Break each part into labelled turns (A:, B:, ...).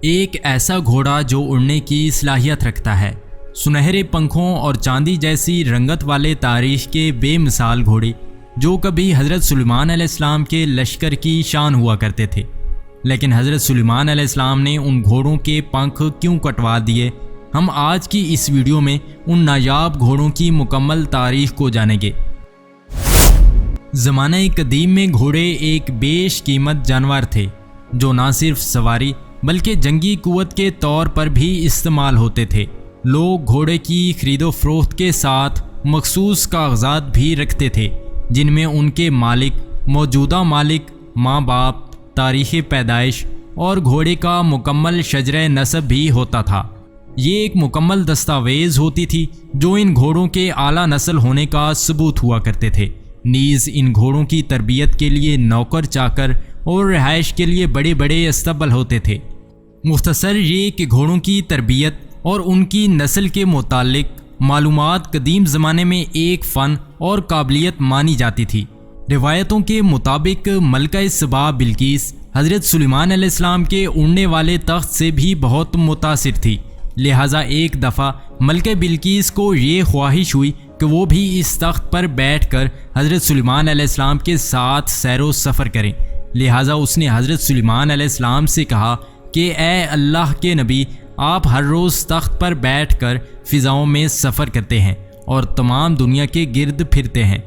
A: ایک ایسا گھوڑا جو اڑنے کی صلاحیت رکھتا ہے، سنہرے پنکھوں اور چاندی جیسی رنگت والے تاریخ کے بے مثال گھوڑے جو کبھی حضرت سلیمان علیہ السلام کے لشکر کی شان ہوا کرتے تھے۔ لیکن حضرت سلیمان علیہ السلام نے ان گھوڑوں کے پنکھ کیوں کٹوا دیے؟ ہم آج کی اس ویڈیو میں ان نایاب گھوڑوں کی مکمل تاریخ کو جانیں گے۔ زمانہ قدیم میں گھوڑے ایک بیش قیمت جانور تھے جو نہ صرف سواری بلکہ جنگی قوت کے طور پر بھی استعمال ہوتے تھے۔ لوگ گھوڑے کی خرید و فروخت کے ساتھ مخصوص کاغذات بھی رکھتے تھے جن میں ان کے مالک، موجودہ مالک، ماں باپ، تاریخ پیدائش اور گھوڑے کا مکمل شجرہ نسب بھی ہوتا تھا۔ یہ ایک مکمل دستاویز ہوتی تھی جو ان گھوڑوں کے اعلیٰ نسل ہونے کا ثبوت ہوا کرتے تھے۔ نیز ان گھوڑوں کی تربیت کے لیے نوکر چاکر اور رہائش کے لیے بڑے بڑے استبل ہوتے تھے۔ مختصر یہ کہ گھوڑوں کی تربیت اور ان کی نسل کے متعلق معلومات قدیم زمانے میں ایک فن اور قابلیت مانی جاتی تھی۔ روایتوں کے مطابق ملکہ سبا بلقیس حضرت سلیمان علیہ السلام کے اڑنے والے تخت سے بھی بہت متاثر تھی، لہٰذا ایک دفعہ ملکہ بلقیس کو یہ خواہش ہوئی کہ وہ بھی اس تخت پر بیٹھ کر حضرت سلیمان علیہ السلام کے ساتھ سیر و سفر کریں۔ لہٰذا اس نے حضرت سلیمان علیہ السلام سے کہا کہ اے اللہ کے نبی، آپ ہر روز تخت پر بیٹھ کر فضاؤں میں سفر کرتے ہیں اور تمام دنیا کے گرد پھرتے ہیں،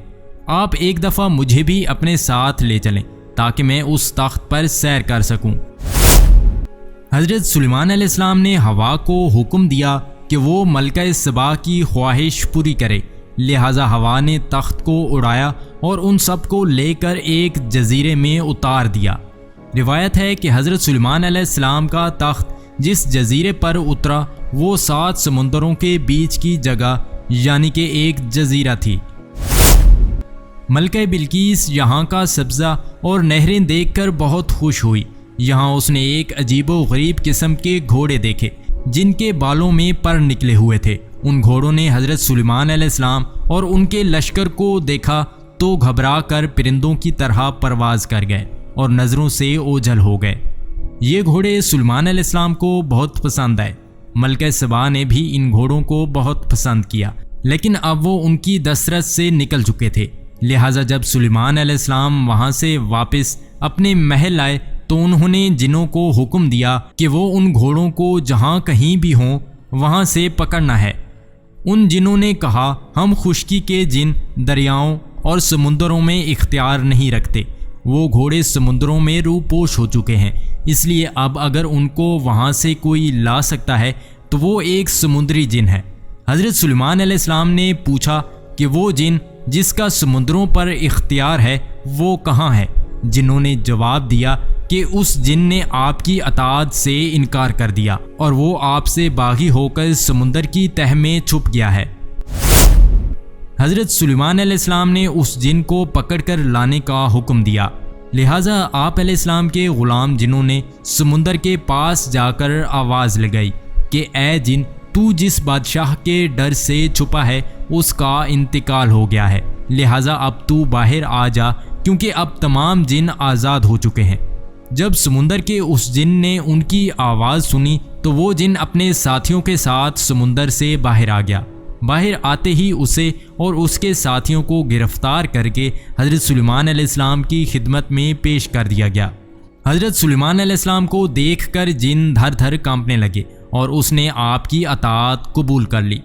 A: آپ ایک دفعہ مجھے بھی اپنے ساتھ لے چلیں تاکہ میں اس تخت پر سیر کر سکوں۔ حضرت سلیمان علیہ السلام نے ہوا کو حکم دیا کہ وہ ملکہ سبا کی خواہش پوری کرے، لہٰذا ہوا نے تخت کو اڑایا اور ان سب کو لے کر ایک جزیرے میں اتار دیا۔ روایت ہے کہ حضرت سلیمان علیہ السلام کا تخت جس جزیرے پر اترا وہ 7 سمندروں کے بیچ کی جگہ یعنی کہ ایک جزیرہ تھی۔ ملکہ بلقیس یہاں کا سبزہ اور نہریں دیکھ کر بہت خوش ہوئی۔ یہاں اس نے ایک عجیب و غریب قسم کے گھوڑے دیکھے جن کے بالوں میں پر نکلے ہوئے تھے۔ ان گھوڑوں نے حضرت سلیمان علیہ السلام اور ان کے لشکر کو دیکھا تو گھبرا کر پرندوں کی طرح پرواز کر گئے اور نظروں سے اوجھل ہو گئے۔ یہ گھوڑے سلیمان علیہ السلام کو بہت پسند آئے۔ ملکہ سبا نے بھی ان گھوڑوں کو بہت پسند کیا، لیکن اب وہ ان کی دسترس سے نکل چکے تھے، لہٰذا جب سلیمان علیہ السلام وہاں سے واپس اپنے محل آئے تو انہوں نے جنوں کو حکم دیا کہ وہ ان گھوڑوں کو جہاں کہیں بھی ہوں وہاں سے پکڑنا ہے۔ ان جنوں نے کہا، ہم خشکی کے جن دریاؤں اور سمندروں میں اختیار نہیں رکھتے، وہ گھوڑے سمندروں میں روپوش ہو چکے ہیں، اس لیے اب اگر ان کو وہاں سے کوئی لا سکتا ہے تو وہ ایک سمندری جن ہے۔ حضرت سلیمان علیہ السلام نے پوچھا کہ وہ جن جس کا سمندروں پر اختیار ہے وہ کہاں ہے؟ جنوں نے جواب دیا کہ اس جن نے آپ کی اطاعت سے انکار کر دیا اور وہ آپ سے باغی ہو کر سمندر کی تہ میں چھپ گیا ہے۔ حضرت سلیمان علیہ السلام نے اس جن کو پکڑ کر لانے کا حکم دیا، لہٰذا آپ علیہ السلام کے غلام جنوں نے سمندر کے پاس جا کر آواز لگائی کہ اے جن، تو جس بادشاہ کے ڈر سے چھپا ہے اس کا انتقال ہو گیا ہے، لہٰذا اب تو باہر آ جا کیونکہ اب تمام جن آزاد ہو چکے ہیں۔ جب سمندر کے اس جن نے ان کی آواز سنی تو وہ جن اپنے ساتھیوں کے ساتھ سمندر سے باہر آ گیا۔ باہر آتے ہی اسے اور اس کے ساتھیوں کو گرفتار کر کے حضرت سلیمان علیہ السلام کی خدمت میں پیش کر دیا گیا۔ حضرت سلیمان علیہ السلام کو دیکھ کر جن دھر دھر کانپنے لگے اور اس نے آپ کی اطاعت قبول کر لی۔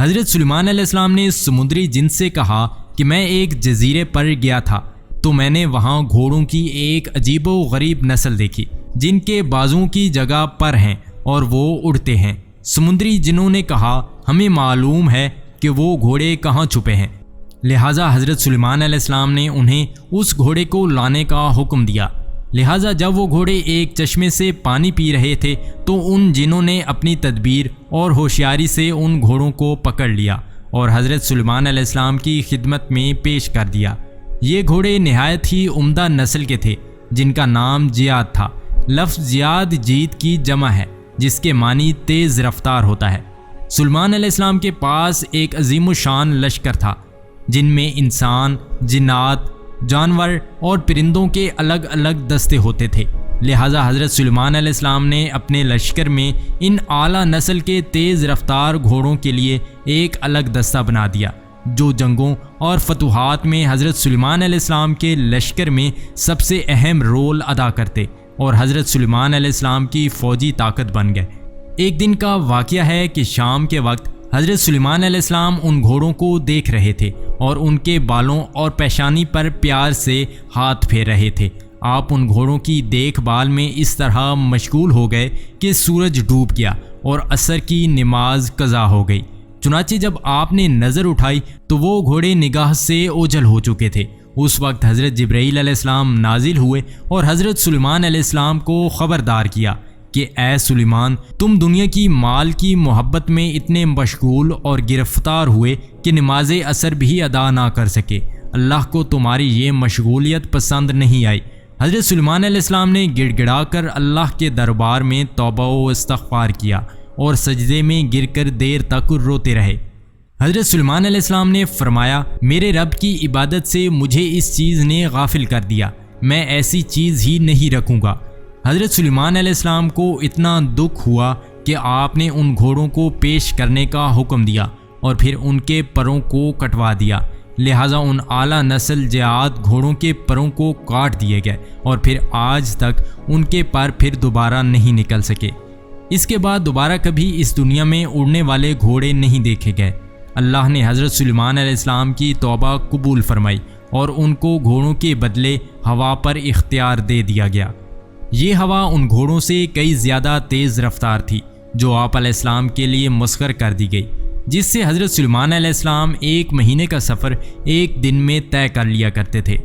A: حضرت سلیمان علیہ السلام نے سمندری جن سے کہا کہ میں ایک جزیرے پر گیا تھا تو میں نے وہاں گھوڑوں کی ایک عجیب و غریب نسل دیکھی جن کے بازوں کی جگہ پر ہیں اور وہ اڑتے ہیں۔ سمندری جنوں نے کہا، ہمیں معلوم ہے کہ وہ گھوڑے کہاں چھپے ہیں، لہٰذا حضرت سلیمان علیہ السلام نے انہیں اس گھوڑے کو لانے کا حکم دیا۔ لہٰذا جب وہ گھوڑے ایک چشمے سے پانی پی رہے تھے تو ان جنوں نے اپنی تدبیر اور ہوشیاری سے ان گھوڑوں کو پکڑ لیا اور حضرت سلیمان علیہ السلام کی خدمت میں پیش کر دیا۔ یہ گھوڑے نہایت ہی عمدہ نسل کے تھے جن کا نام جیاد تھا۔ لفظ جیاد جیت کی جمع ہے جس کے معنی تیز رفتار ہوتا ہے۔ سلیمان علیہ السلام کے پاس ایک عظیم الشان لشکر تھا جن میں انسان، جنات، جانور اور پرندوں کے الگ الگ دستے ہوتے تھے۔ لہٰذا حضرت سلیمان علیہ السلام نے اپنے لشکر میں ان اعلیٰ نسل کے تیز رفتار گھوڑوں کے لیے ایک الگ دستہ بنا دیا جو جنگوں اور فتوحات میں حضرت سلیمان علیہ السلام کے لشکر میں سب سے اہم رول ادا کرتے اور حضرت سلیمان علیہ السلام کی فوجی طاقت بن گئے۔ ایک دن کا واقعہ ہے کہ شام کے وقت حضرت سلیمان علیہ السلام ان گھوڑوں کو دیکھ رہے تھے اور ان کے بالوں اور پیشانی پر پیار سے ہاتھ پھیر رہے تھے۔ آپ ان گھوڑوں کی دیکھ بھال میں اس طرح مشغول ہو گئے کہ سورج ڈوب گیا اور عصر کی نماز قضا ہو گئی۔ چنانچہ جب آپ نے نظر اٹھائی تو وہ گھوڑے نگاہ سے اوجھل ہو چکے تھے۔ اس وقت حضرت جبرائیل علیہ السلام نازل ہوئے اور حضرت سلیمان علیہ السلام کو خبردار کیا کہ اے سلیمان، تم دنیا کی مال کی محبت میں اتنے مشغول اور گرفتار ہوئے کہ نماز عصر بھی ادا نہ کر سکے۔ اللہ کو تمہاری یہ مشغولیت پسند نہیں آئی۔ حضرت سلیمان علیہ السلام نے گڑ گڑا کر اللہ کے دربار میں توبہ و استغفار کیا اور سجدے میں گر کر دیر تک روتے رہے۔ حضرت سلیمان علیہ السلام نے فرمایا، میرے رب کی عبادت سے مجھے اس چیز نے غافل کر دیا، میں ایسی چیز ہی نہیں رکھوں گا۔ حضرت سلیمان علیہ السلام کو اتنا دکھ ہوا کہ آپ نے ان گھوڑوں کو پیش کرنے کا حکم دیا اور پھر ان کے پروں کو کٹوا دیا۔ لہٰذا ان اعلیٰ نسل جعاد گھوڑوں کے پروں کو کاٹ دیے گئے اور پھر آج تک ان کے پر پھر دوبارہ نہیں نکل سکے۔ اس کے بعد دوبارہ کبھی اس دنیا میں اڑنے والے گھوڑے نہیں دیکھے گئے۔ اللہ نے حضرت سلیمان علیہ السلام کی توبہ قبول فرمائی اور ان کو گھوڑوں کے بدلے ہوا پر اختیار دے دیا گیا۔ یہ ہوا ان گھوڑوں سے کئی زیادہ تیز رفتار تھی جو آپ علیہ السلام کے لیے مسخر کر دی گئی، جس سے حضرت سلیمان علیہ السلام 1 مہینے کا سفر 1 دن میں طے کر لیا کرتے تھے۔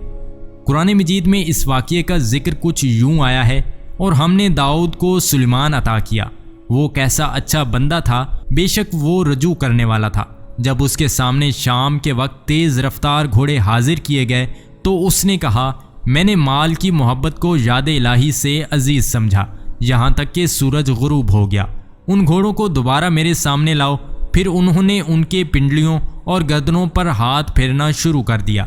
A: قرآن مجید میں اس واقعے کا ذکر کچھ یوں آیا ہے، اور ہم نے داؤد کو سلیمان عطا کیا، وہ کیسا اچھا بندہ تھا، بے شک وہ رجوع کرنے والا تھا۔ جب اس کے سامنے شام کے وقت تیز رفتار گھوڑے حاضر کیے گئے تو اس نے کہا، میں نے مال کی محبت کو یاد الہی سے عزیز سمجھا یہاں تک کہ سورج غروب ہو گیا۔ ان گھوڑوں کو دوبارہ میرے سامنے لاؤ۔ پھر انہوں نے ان کے پنڈلیوں اور گردنوں پر ہاتھ پھیرنا شروع کر دیا۔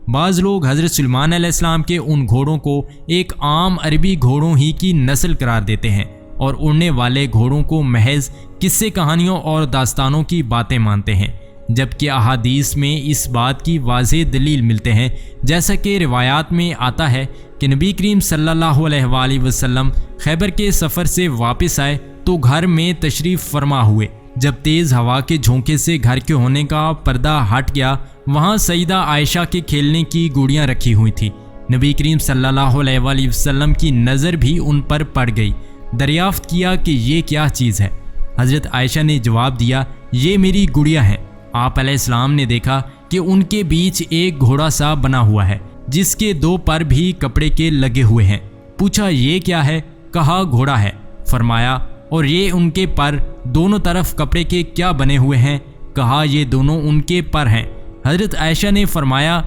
A: بعض لوگ حضرت سلیمان علیہ السلام کے ان گھوڑوں کو ایک عام عربی گھوڑوں ہی کی نسل قرار دیتے ہیں اور اڑنے والے گھوڑوں کو محض قصے کہانیوں اور داستانوں کی باتیں مانتے ہیں، جبکہ احادیث میں اس بات کی واضح دلیل ملتے ہیں، جیسا کہ روایات میں آتا ہے کہ نبی کریم صلی اللہ علیہ وآلہ وسلم خیبر کے سفر سے واپس آئے تو گھر میں تشریف فرما ہوئے۔ جب تیز ہوا کے جھونکے سے گھر کے ہونے کا پردہ ہٹ گیا، وہاں سیدہ عائشہ کے کھیلنے کی گڑیاں رکھی ہوئی تھیں۔ نبی کریم صلی اللہ علیہ وآلہ وسلم کی نظر بھی ان پر پڑ گئی۔ دریافت کیا کہ یہ کیا چیز ہے؟ حضرت عائشہ نے جواب دیا، یہ میری گڑیاں ہیں۔ آپ علیہ السلام نے دیکھا کہ ان کے بیچ ایک گھوڑا سا بنا ہوا ہے جس کے 2 پر بھی کپڑے کے لگے ہوئے ہیں۔ پوچھا، یہ کیا ہے؟ کہا، گھوڑا ہے۔ فرمایا، اور یہ ان کے پر دونوں طرف کپڑے کے کیا بنے ہوئے ہیں؟ کہا، یہ دونوں ان کے پر ہیں۔ حضرت عائشہ نے فرمایا،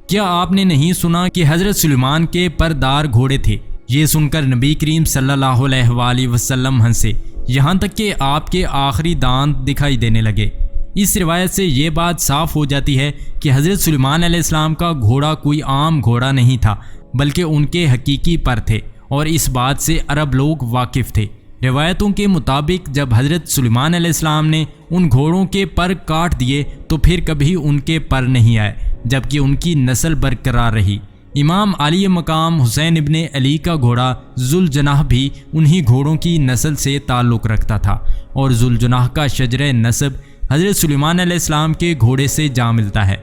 A: کیا آپ نے نہیں سنا کہ حضرت سلیمان کے پردار گھوڑے تھے؟ یہ سن کر نبی کریم صلی اللہ علیہ وآلہ وسلم ہنسے، یہاں تک کہ آپ کے آخری دانت دکھائی دینے لگے۔ اس روایت سے یہ بات صاف ہو جاتی ہے کہ حضرت سلیمان علیہ السلام کا گھوڑا کوئی عام گھوڑا نہیں تھا، بلکہ ان کے حقیقی پر تھے، اور اس بات سے عرب لوگ واقف تھے۔ روایتوں کے مطابق جب حضرت سلیمان علیہ السلام نے ان گھوڑوں کے پر کاٹ دیے تو پھر کبھی ان کے پر نہیں آئے، جبکہ ان کی نسل برقرار رہی۔ امام علی مقام حسین ابن علی کا گھوڑا ذوالجناح بھی انہی گھوڑوں کی نسل سے تعلق رکھتا تھا، اور ذوالجناح کا شجرہ نسب حضرت سلیمان علیہ السلام کے گھوڑے سے جا ملتا ہے۔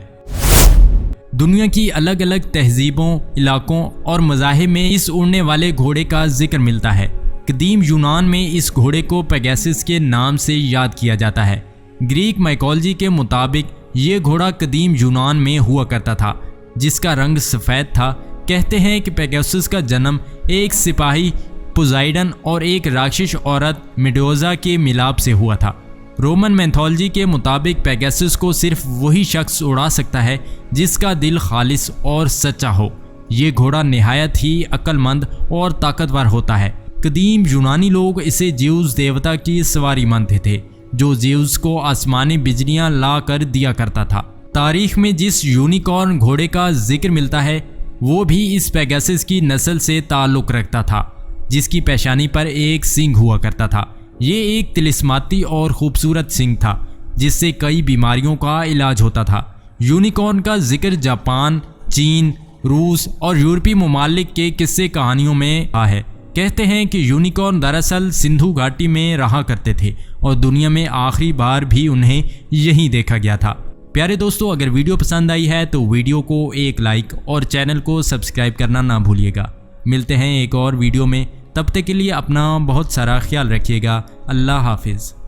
A: دنیا کی الگ الگ تہذیبوں، علاقوں اور مذاہب میں اس اڑنے والے گھوڑے کا ذکر ملتا ہے۔ قدیم یونان میں اس گھوڑے کو پیگاسس کے نام سے یاد کیا جاتا ہے۔ گریک مائیکالوجی کے مطابق یہ گھوڑا قدیم یونان میں ہوا کرتا تھا، جس کا رنگ سفید تھا۔ کہتے ہیں کہ پیگاسس کا جنم ایک سپاہی پوزائیڈن اور ایک راکشش عورت میڈوزا کے ملاپ سے ہوا تھا۔ رومن میتھولوجی کے مطابق پیگاسس کو صرف وہی شخص اڑا سکتا ہے جس کا دل خالص اور سچا ہو۔ یہ گھوڑا نہایت ہی عقل مند اور طاقتور ہوتا ہے۔ قدیم یونانی لوگ اسے زیوس دیوتا کی سواری مانتے تھے، جو زیوس کو آسمانی بجلیاں لا کر دیا کرتا تھا۔ تاریخ میں جس یونیکارن گھوڑے کا ذکر ملتا ہے وہ بھی اس پیگاسس کی نسل سے تعلق رکھتا تھا جس کی پیشانی پر ایک سنگ ہوا کرتا تھا۔ یہ ایک طلسماتی اور خوبصورت سنگ تھا جس سے کئی بیماریوں کا علاج ہوتا تھا۔ یونیکارن کا ذکر جاپان، چین، روس اور یورپی ممالک کے قصے کہانیوں میں آیا ہے۔ کہتے ہیں کہ یونیکارن دراصل سندھو گھاٹی میں رہا کرتے تھے اور دنیا میں آخری بار بھی انہیں یہیں دیکھا گیا تھا۔ پیارے دوستو، اگر ویڈیو پسند آئی ہے تو ویڈیو کو ایک لائک اور چینل کو سبسکرائب کرنا نہ بھولیے گا۔ ملتے ہیں ایک اور ویڈیو میں، تب تک کے لیے اپنا بہت سارا خیال رکھیے گا۔ اللہ حافظ۔